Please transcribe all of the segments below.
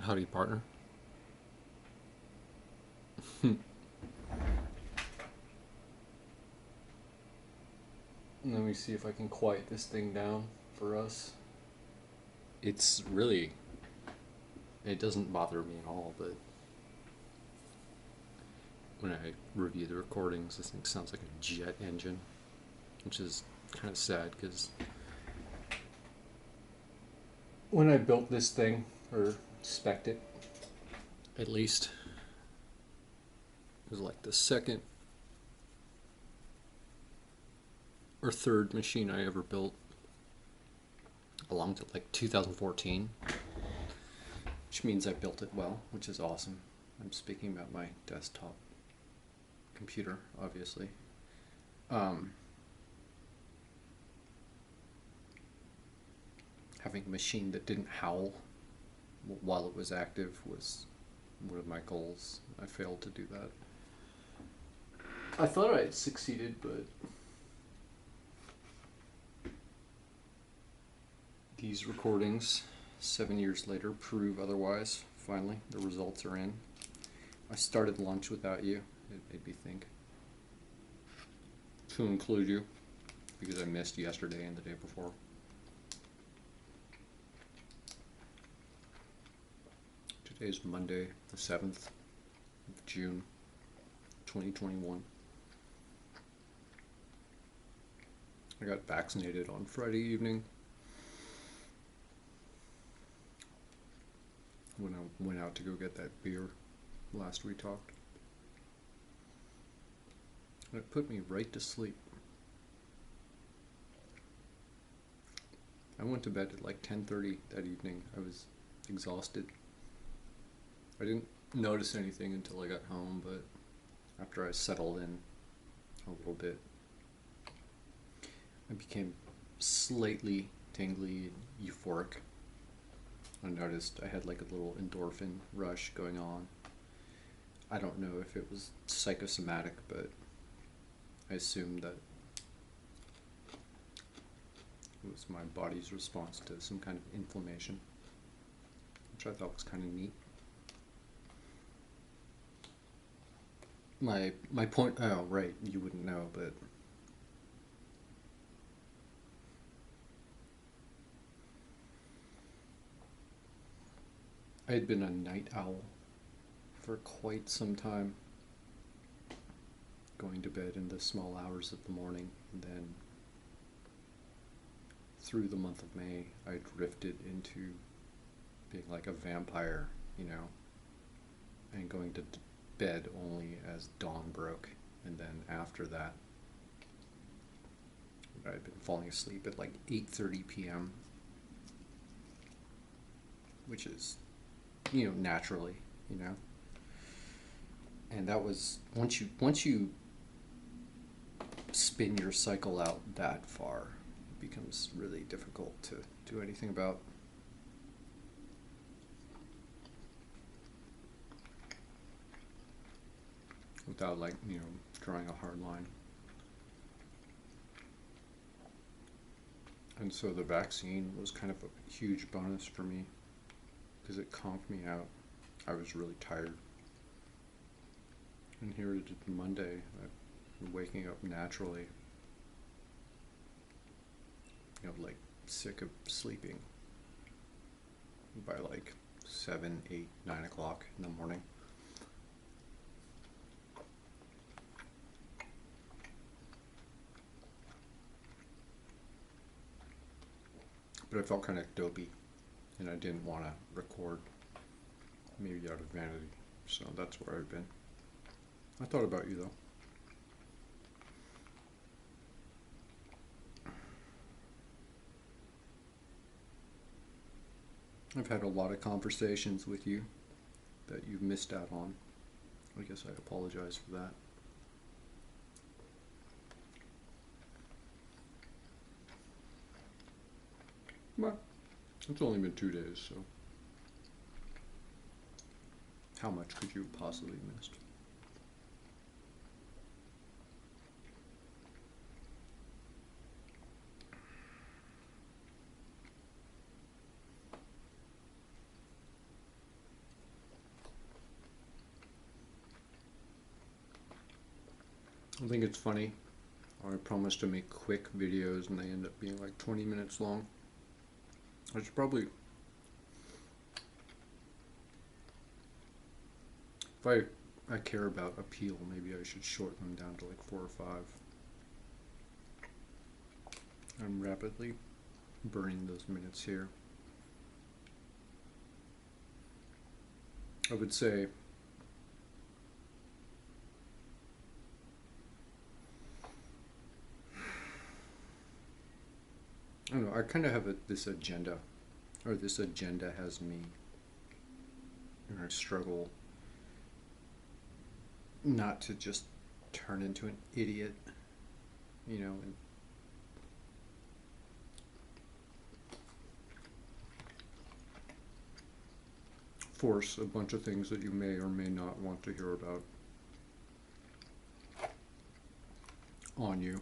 Howdy, partner. Let me see if I can quiet this thing down for us. It's really. It doesn't bother me at all, but when I review the recordings, this thing sounds like a jet engine, which is kind of sad because when I built this thing, or spec'd it, at least, it was like the second or third machine I ever built, along to like 2014, which means I built it well, which is awesome. I'm speaking about my desktop computer, obviously. Having a machine that didn't howl while it was active was one of my goals. I failed to do that. I thought I had succeeded, but these recordings, 7 years later, prove otherwise. Finally, the results are in. I started lunch without you. It made me think. To include you, because I missed yesterday and the day before. Today is Monday, the 7th of June, 2021. I got vaccinated on Friday evening. When I went out to go get that beer last we talked. And it put me right to sleep. I went to bed at like 10:30 that evening. I was exhausted. I didn't notice anything until I got home, but after I settled in a little bit, I became slightly tingly and euphoric. I noticed I had like a little endorphin rush going on. I don't know if it was psychosomatic, but I assumed that it was my body's response to some kind of inflammation, which I thought was kind of neat. My point, oh right, you wouldn't know, but I had been a night owl for quite some time, going to bed in the small hours of the morning, and then through the month of May I drifted into being like a vampire, and going to bed only as dawn broke, and then after that I'd been falling asleep at like 8:30 p.m., which is naturally, and that was once you spin your cycle out that far, it becomes really difficult to do anything about. Without drawing a hard line. And so the vaccine was kind of a huge bonus for me because it conked me out. I was really tired. And here it is Monday. I'm waking up naturally. Like sick of sleeping by like 7, 8, 9 o'clock in the morning. But I felt kind of dopey, and I didn't want to record, maybe out of vanity, so that's where I've been. I thought about you, though. I've had a lot of conversations with you that you've missed out on. I guess I apologize for that. But it's only been 2 days, so how much could you have possibly missed? I think it's funny. I promise to make quick videos and they end up being like 20 minutes long. I should probably, if I care about appeal, maybe I should shorten them down to like 4 or 5. I'm rapidly burning those minutes here. I would say I don't know, I kind of have this agenda, or this agenda has me, and I struggle not to just turn into an idiot, and force a bunch of things that you may or may not want to hear about on you.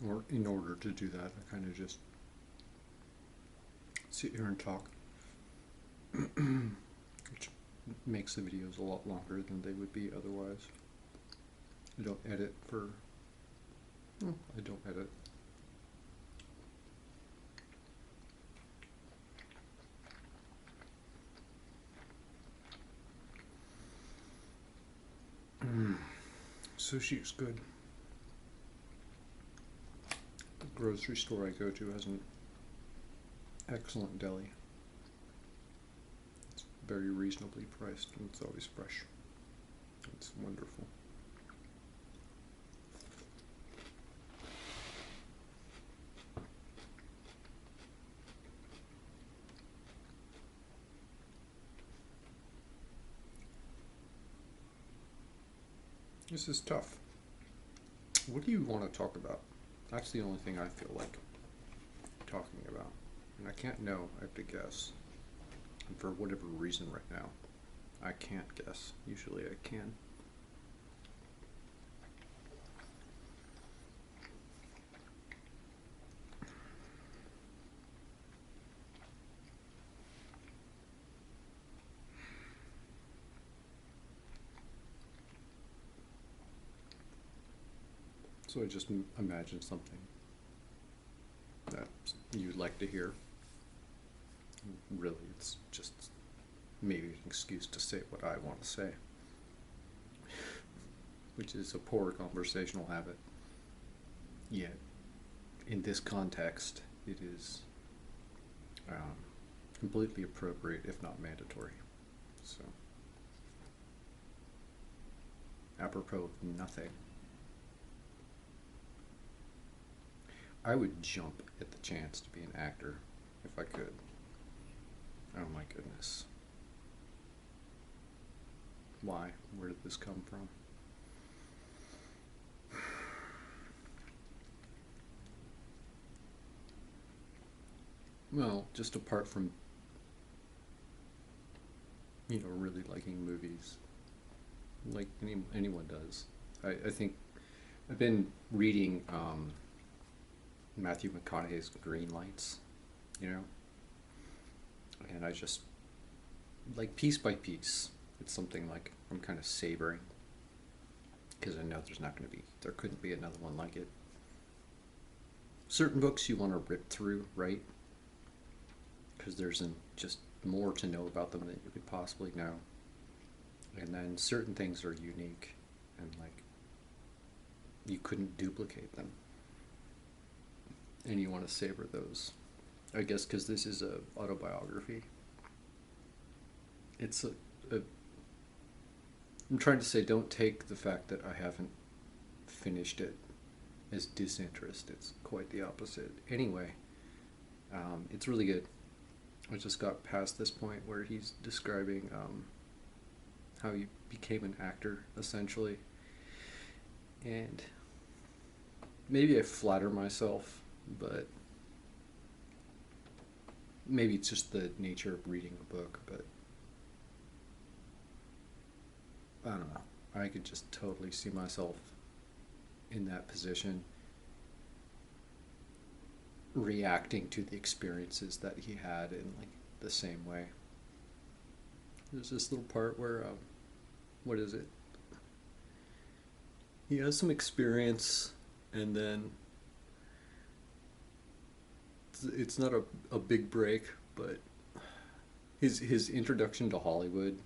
Or in order to do that, I kind of just sit here and talk, which makes the videos a lot longer than they would be otherwise. I don't edit for, well, I don't edit. Sushi is good. The grocery store I go to has an excellent deli. It's very reasonably priced and it's always fresh. It's wonderful. This is tough. What do you want to talk about? That's the only thing I feel like talking about. And I can't know, I have to guess. And for whatever reason right now, I can't guess. Usually I can. So I just imagine something that you'd like to hear. Really, it's just maybe an excuse to say what I want to say, which is a poor conversational habit. Yet, in this context, it is completely appropriate, if not mandatory. So, apropos of nothing, I would jump at the chance to be an actor if I could. Oh my goodness. Why? Where did this come from? Well, just apart from, really liking movies, like anyone does. I think I've been reading Matthew McConaughey's Greenlights, and I just, like, piece by piece, it's something like I'm kind of savoring, because I know there couldn't be another one like it. Certain books you want to rip through, right? Because there's just more to know about them than you could possibly know. And then certain things are unique, and like, you couldn't duplicate them. And you want to savor those. I guess because this is a autobiography. It's I'm trying to say, don't take the fact that I haven't finished it as disinterest. It's quite the opposite. Anyway, it's really good. I just got past this point where he's describing how he became an actor, essentially. And maybe I flatter myself, but maybe it's just the nature of reading a book, but I don't know. I could just totally see myself in that position, reacting to the experiences that he had in like the same way. There's this little part where, what is it? he has some experience, and then it's not a big break, but his introduction to Hollywood,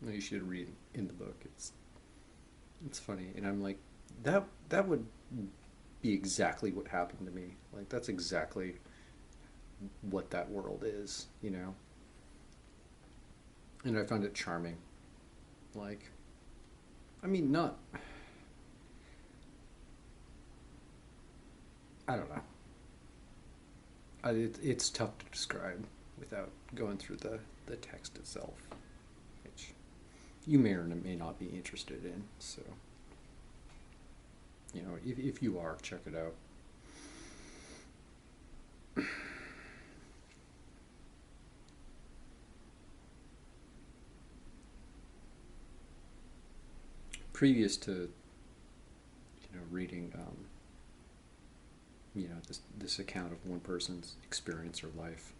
you should read in the book. It's funny, and I'm like, that would be exactly what happened to me. Like that's exactly what that world is, you know. And I found it charming. Like, I mean, not. I don't know. It's tough to describe without going through the text itself, which you may or may not be interested in. So, you know, if you are, check it out. Previous to, reading, this account of one person's experience or life,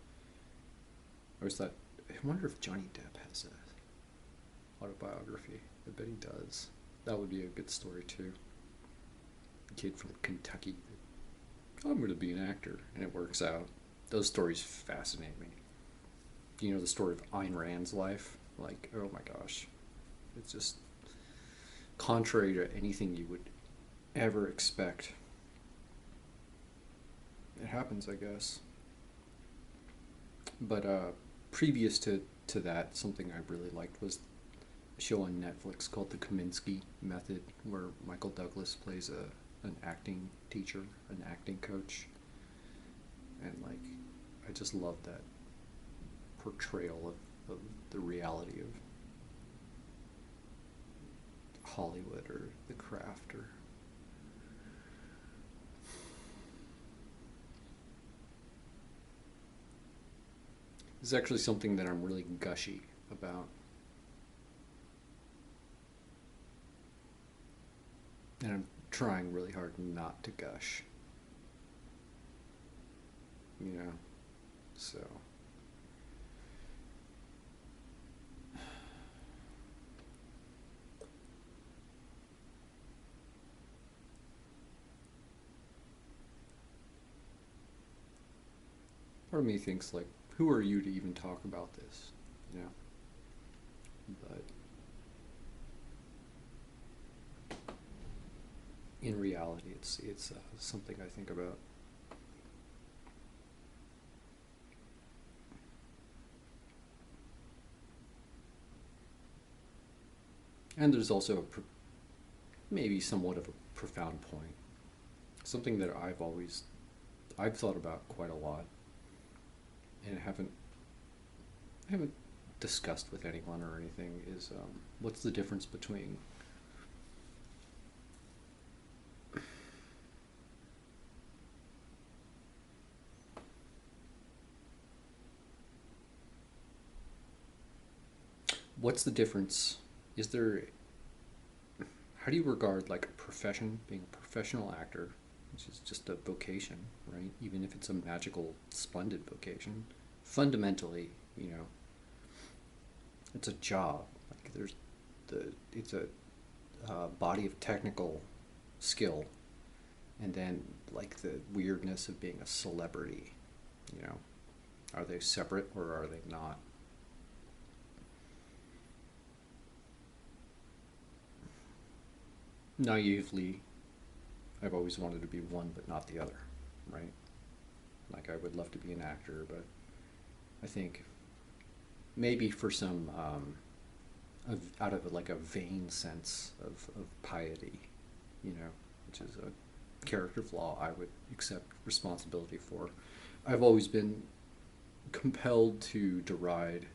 I always thought, I wonder if Johnny Depp has a autobiography. I bet he does. That would be a good story too. A kid from Kentucky. I'm going to be an actor, and it works out. Those stories fascinate me. You know the story of Ayn Rand's life? Like, oh my gosh. It's just contrary to anything you would ever expect. It happens, I guess. But previous to that, something I really liked was a show on Netflix called The Kaminsky Method, where Michael Douglas plays an acting teacher, an acting coach. And, like, I just love that portrayal of the reality of Hollywood or the craft or it's actually something that I'm really gushy about. And I'm trying really hard not to gush. You know? So part of me thinks like, who are you to even talk about this? You know? But in reality, it's something I think about. And there's also maybe somewhat of a profound point. Something that I've thought about quite a lot, and I haven't discussed with anyone or anything is what's the difference between what's the difference? Is there how do you regard like a profession, being a professional actor, which is just a vocation, right? Even if it's a magical, splendid vocation, fundamentally, it's a job. Like it's a body of technical skill, and then like the weirdness of being a celebrity. You know, are they separate or are they not? Naively, I've always wanted to be one but not the other, right? Like I would love to be an actor, but I think maybe for some out of like a vain sense of piety, which is a character flaw I would accept responsibility for. I've always been compelled to deride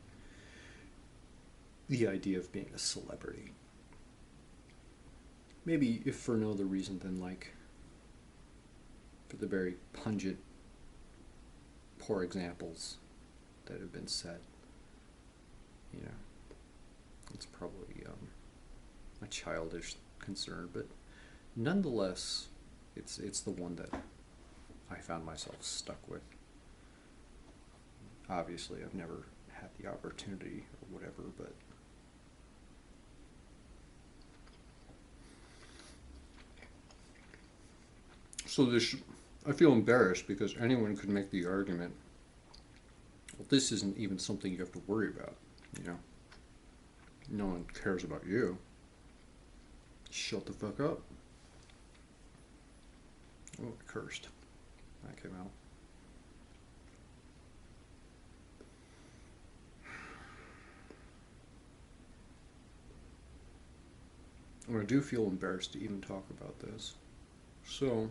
the idea of being a celebrity. Maybe if for no other reason than like for the very pungent, poor examples that have been set. You know, it's probably a childish concern, but nonetheless, it's the one that I found myself stuck with. Obviously, I've never had the opportunity or whatever, but So this, I feel embarrassed because anyone could make the argument, well, this isn't even something you have to worry about. You know, no one cares about you. Shut the fuck up. Oh, I cursed. That came out. And I do feel embarrassed to even talk about this. So,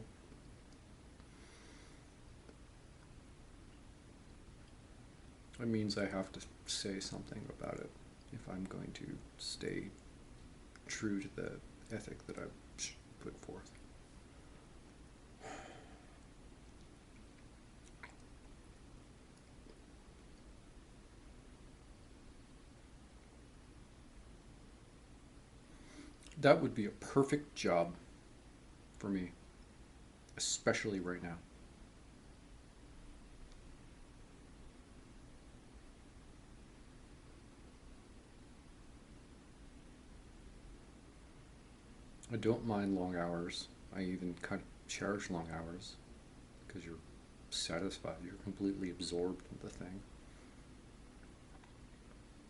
it means I have to say something about it if I'm going to stay true to the ethic that I've put forth. That would be a perfect job for me, especially right now. I don't mind long hours. I even kind of cherish long hours because you're satisfied, you're completely absorbed in the thing.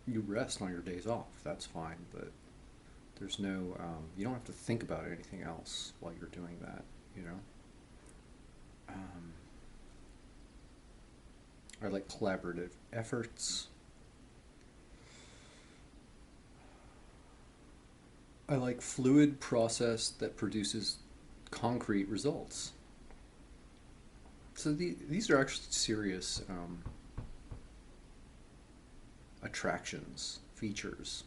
You rest on your days off, that's fine, but there's no, you don't have to think about anything else while you're doing that, you know? Um, I like collaborative efforts. I like fluid process that produces concrete results. So these are actually serious attractions, features,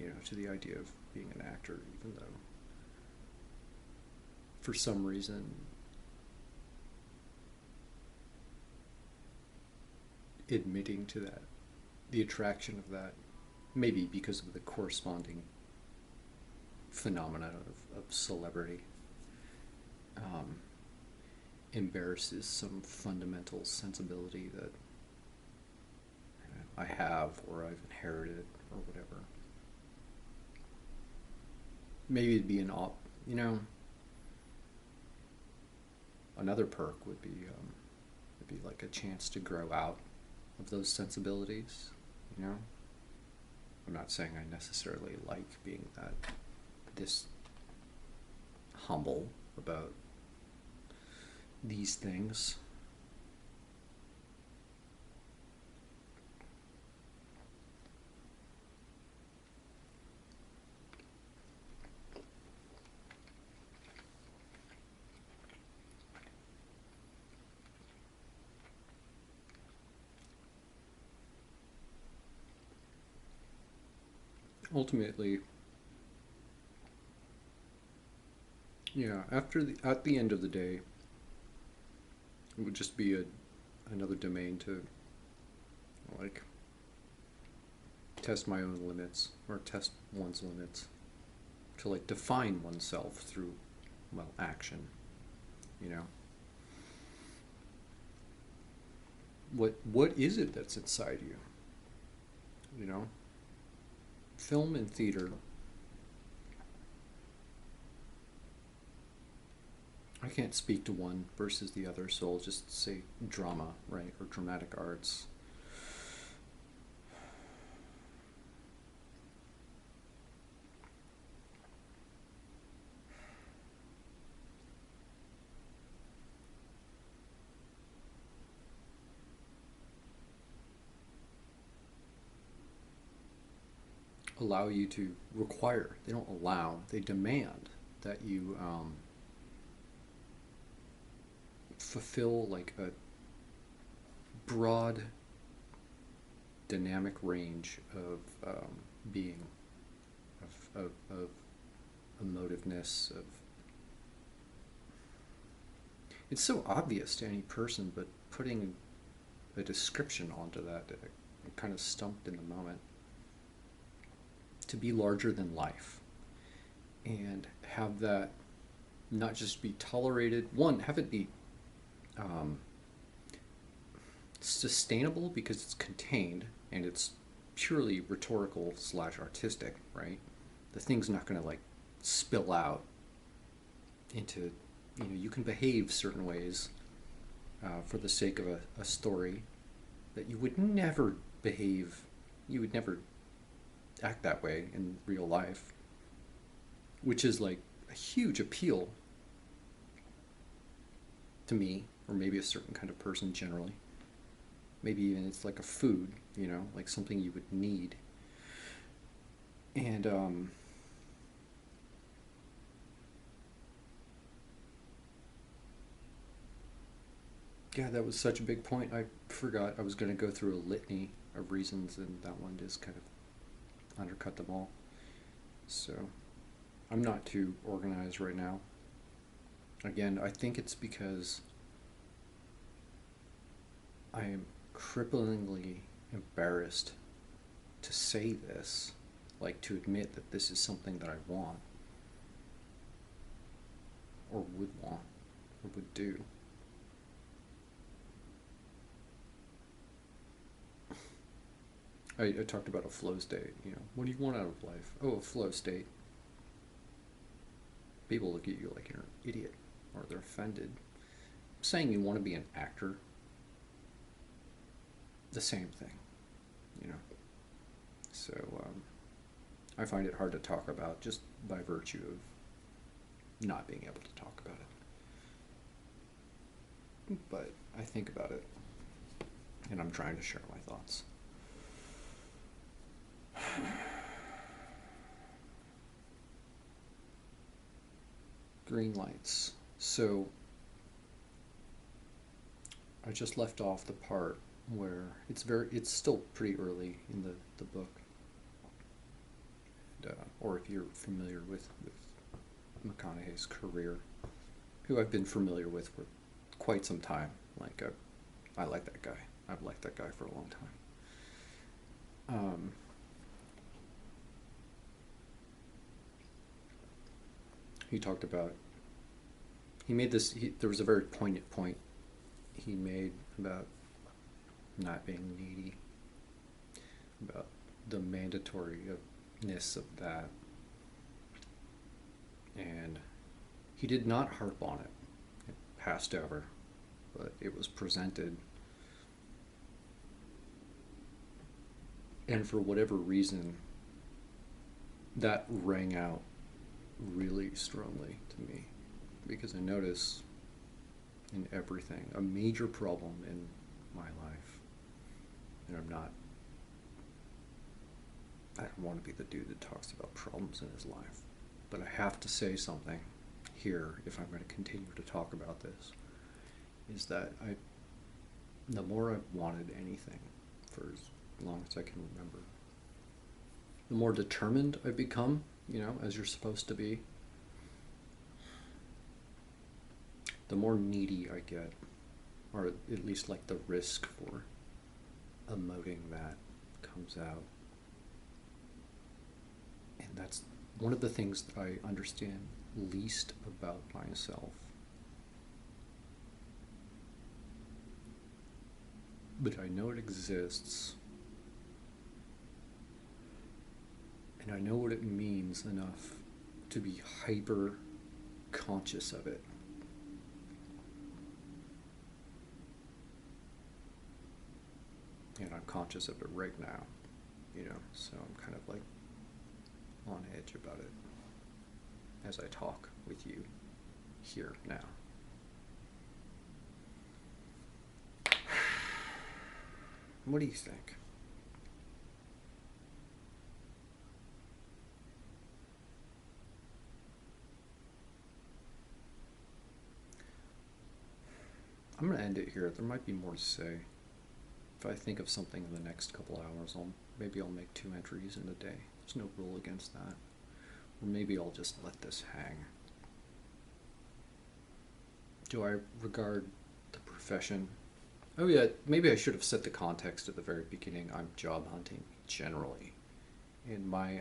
you know, to the idea of being an actor, even though for some reason admitting to that, the attraction of that, maybe because of the corresponding phenomena of celebrity, um, embarrasses some fundamental sensibility that I have or I've inherited or whatever. Maybe it'd be you know, another perk would be like a chance to grow out of those sensibilities, you know? I'm not saying I necessarily like being this humble about these things. Ultimately, yeah, at the end of the day, it would just be another domain to like test my own limits or test one's limits, to like define oneself through, well, action, you know. What is it that's inside you, you know? Film and theater, I can't speak to one versus the other, so I'll just say drama, right, or dramatic arts. Allow you to require, they don't allow, they demand that you fulfill like a broad dynamic range of being, of emotiveness, of, it's so obvious to any person, but putting a description onto that, I'm kind of stumped in the moment. To be larger than life and have that not just be tolerated, one, have it be um, sustainable because it's contained and it's purely rhetorical slash artistic, right? The thing's not going to like spill out into you can behave certain ways for the sake of a story that you would never behave, you would never act that way in real life, which is like a huge appeal to me, or maybe a certain kind of person generally. Maybe even it's like a food, like something you would need. And yeah, that was such a big point. I forgot I was going to go through a litany of reasons, and that one just kind of undercut them all. So I'm not too organized right now. Again, I think it's because I am cripplingly embarrassed to say this, like to admit that this is something that I want, or would want, or would do. I talked about a flow state. What do you want out of life? Oh, a flow state. People look at you like you're an idiot, or they're offended. Saying you want to be an actor, the same thing, you know. So I find it hard to talk about just by virtue of not being able to talk about it. But I think about it, and I'm trying to share my thoughts. Greenlights. So I just left off the part where it's still pretty early in the book. Or if you're familiar with McConaughey's career, who I've been familiar with for quite some time. Like I like that guy. I've liked that guy for a long time. He talked about, there was a very poignant point he made about not being needy, about the mandatoriness of that, and he did not harp on it. It passed over, but it was presented, and for whatever reason that rang out really strongly to me, because I notice in everything a major problem in my life, and I don't want to be the dude that talks about problems in his life, but I have to say something here if I'm going to continue to talk about this, is that the more I've wanted anything for as long as I can remember, the more determined I've become, as you're supposed to be, the more needy I get, or at least like the risk for emoting that comes out. And that's one of the things that I understand least about myself. But I know it exists, and I know what it means enough to be hyper conscious of it. And I'm conscious of it right now, so I'm kind of like on edge about it as I talk with you here now. What do you think? I'm going to end it here. There might be more to say. If I think of something in the next couple hours, maybe I'll make 2 entries in a day. There's no rule against that. Or maybe I'll just let this hang. Do I regard the profession? Oh yeah, maybe I should have set the context at the very beginning. I'm job hunting generally. In my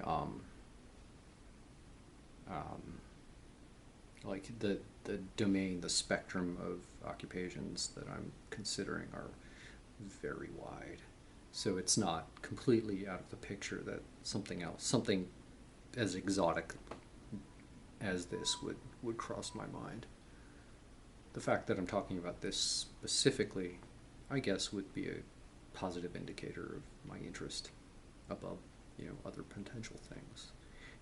like the domain, the spectrum of occupations that I'm considering are very wide. So it's not completely out of the picture that something as exotic as this would cross my mind. The fact that I'm talking about this specifically, I guess, would be a positive indicator of my interest above, other potential things.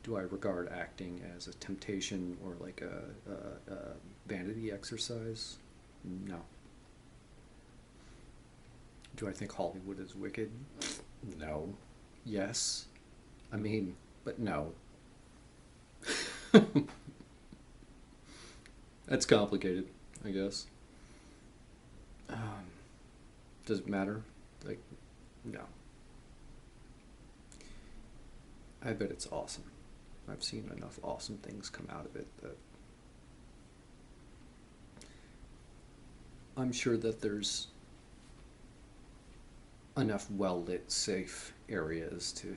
Do I regard acting as a temptation or like a vanity exercise? No. Do I think Hollywood is wicked? No. Yes. I mean, but no. That's complicated, I guess. Does it matter? Like, no. I bet it's awesome. I've seen enough awesome things come out of it that I'm sure that there's enough well-lit, safe areas to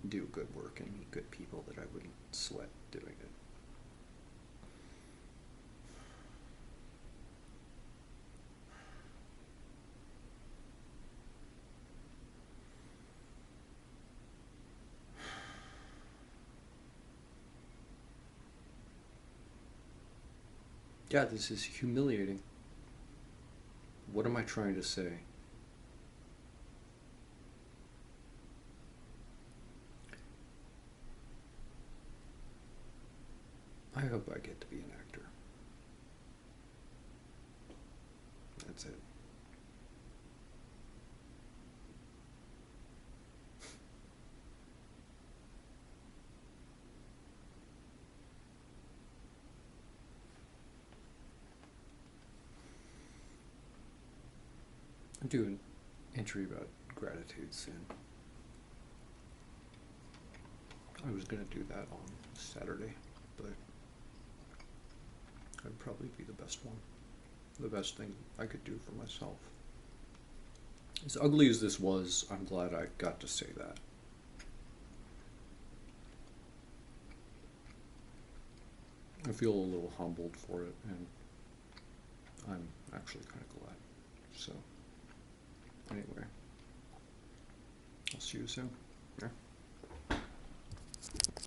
do good work and meet good people that I wouldn't sweat doing it. Yeah, this is humiliating. What am I trying to say? I hope I get to be an actor. That's it. I'm doing entry about gratitude soon. I was going to do that on Saturday, but that'd probably be the best one. The best thing I could do for myself. As ugly as this was, I'm glad I got to say that. I feel a little humbled for it, and I'm actually kind of glad. So, anyway, I'll see you soon. Yeah.